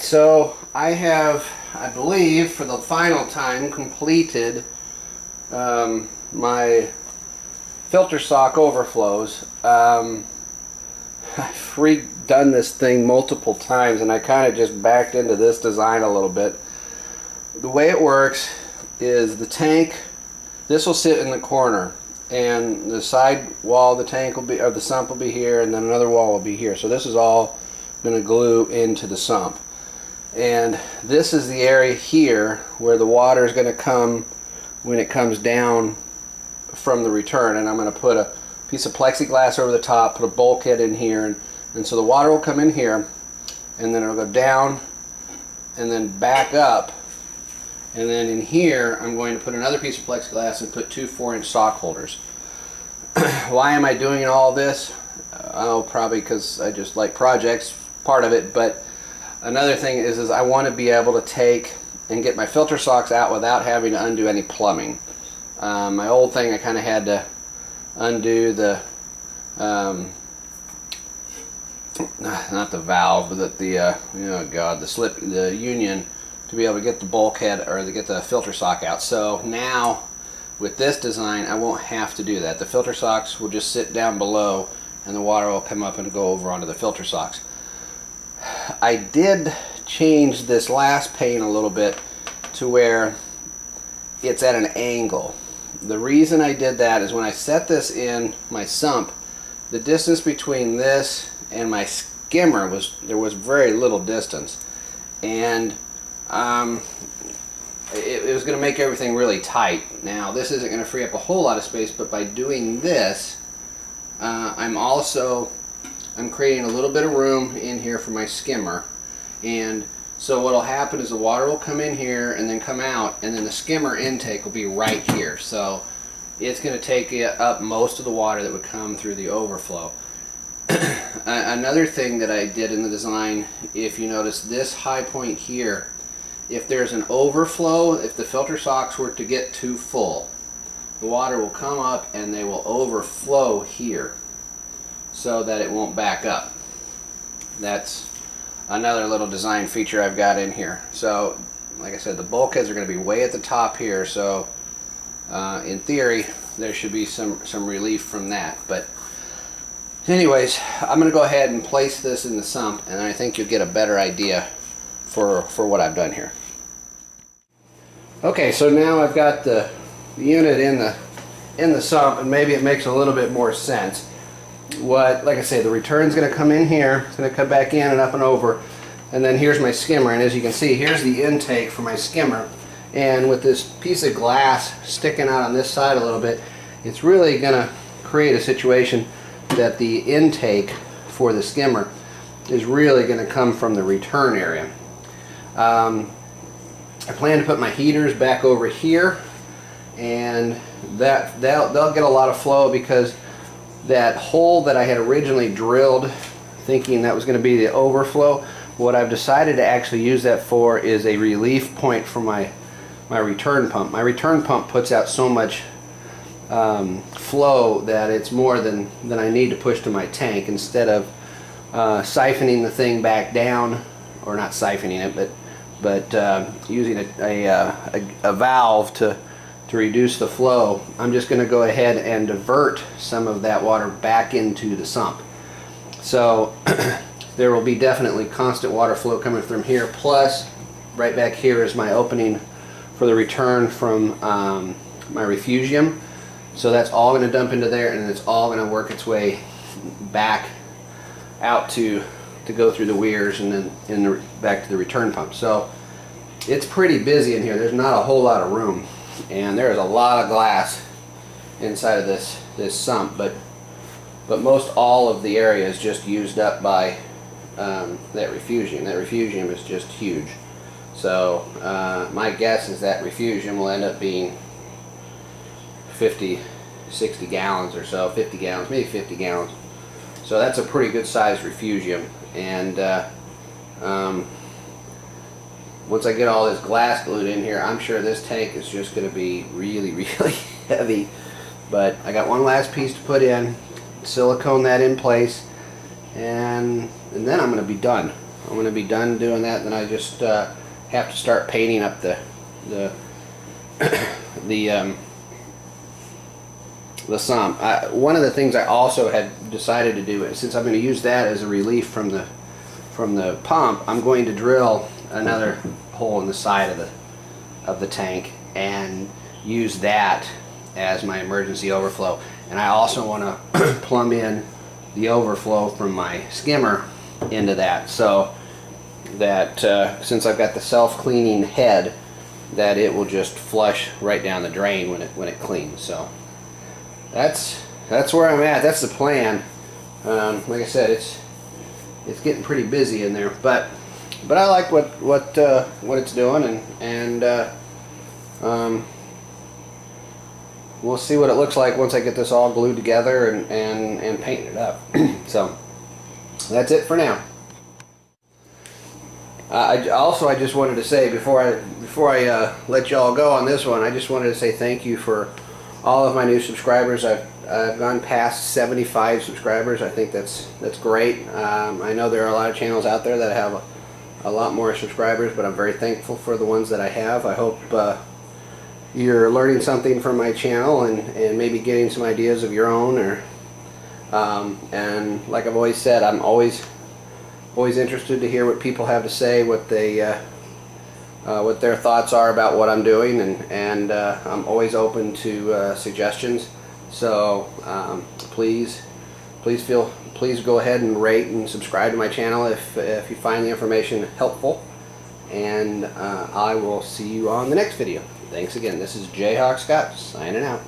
Alright, so I have, I believe, for the final time, completed my filter sock overflows. I've redone this thing multiple times and I kind of just backed into this design a little bit. The way it works is the tank, this will sit in the corner, and the side wall of the tank will be, or the sump will be here, and then another wall will be here. So this is all going to glue into the sump. And this is the area here where the water is going to come when it comes down from the return. And I'm going to put a piece of plexiglass over the top, put a bulkhead in here, and so the water will come in here, and then it'll go down and then back up. And then in here I'm going to put another piece of plexiglass and put two 4-inch sock holders. Why am I doing all this? Oh, probably because I just like projects, part of it, but another thing is I want to be able to take and get my filter socks out without having to undo any plumbing. My old thing, I kind of had to undo the not the valve, but the the slip, the union, to be able to get the bulkhead or to get the filter sock out. So now with this design I won't have to do that. The filter socks will just sit down below and the water will come up and go over onto the filter socks. I did change this last pane a little bit to where it's at an angle. The reason I did that is when I set this in my sump, the distance between this and my skimmer there was very little distance, and it was going to make everything really tight. Now this isn't going to free up a whole lot of space, but by doing this I'm creating a little bit of room in here for my skimmer. And so what will happen is the water will come in here and then come out, and then the skimmer intake will be right here. So it's going to take up most of the water that would come through the overflow. Another thing that I did in the design, if you notice this high point here, if there's an overflow, if the filter socks were to get too full, the water will come up and they will overflow here so that it won't back up. That's another little design feature I've got in here. So like I said, the bulkheads are going to be way at the top here, so in theory there should be some relief from that. But anyways, I'm going to go ahead and place this in the sump, and I think you'll get a better idea for what I've done here. Okay, so now I've got the unit in the sump, and maybe it makes a little bit more sense. Like I say, the return's going to come in here, it's going to come back in and up and over, and then here's my skimmer, and as you can see, here's the intake for my skimmer. And with this piece of glass sticking out on this side a little bit, it's really going to create a situation that the intake for the skimmer is really going to come from the return area. I plan to put my heaters back over here, and they'll get a lot of flow, because that hole that I had originally drilled thinking that was going to be the overflow, what I've decided to actually use that for is a relief point for my return pump. My return pump puts out so much flow that it's more than I need to push to my tank. Instead of siphoning the thing back down, or not siphoning it, but using a valve to reduce the flow, I'm just going to go ahead and divert some of that water back into the sump. So there will be definitely constant water flow coming from here, plus right back here is my opening for the return from my refugium. So that's all going to dump into there, and it's all going to work its way back out to go through the weirs and then back to the return pump. So it's pretty busy in here. There's not a whole lot of room, and there's a lot of glass inside of this sump, but most all of the area is just used up by that refugium. That refugium is just huge. So my guess is that refugium will end up being 50, 60 gallons or so, 50 gallons, maybe 50 gallons. So that's a pretty good sized refugium. And once I get all this glass glued in here, I'm sure this tank is just going to be really, really heavy. But I got one last piece to put in, silicone that in place, and then I'm going to be done. I'm going to be done doing that, then I just have to start painting up the sump. One of the things I also had decided to do, since I'm going to use that as a relief from the pump, I'm going to drill another hole in the side of the tank and use that as my emergency overflow. And I also want to plumb in the overflow from my skimmer into that, so that since I've got the self-cleaning head, that it will just flush right down the drain when it cleans. So that's where I'm at. That's the plan. Like I said, it's getting pretty busy in there, but I like what it's doing, and we'll see what it looks like once I get this all glued together and paint it up. So that's it for now. I just wanted to say before I let y'all go on this one, I just wanted to say thank you for all of my new subscribers. I've gone past 75 subscribers. I think that's great. I know there are a lot of channels out there that have a lot more subscribers, but I'm very thankful for the ones that I have. I hope you're learning something from my channel and maybe getting some ideas of your own, or and like I've always said, I'm always interested to hear what people have to say, what their thoughts are about what I'm doing, and I'm always open to suggestions. So please go ahead and rate and subscribe to my channel if you find the information helpful, and I will see you on the next video. Thanks again. This is Jayhawk Scott signing out.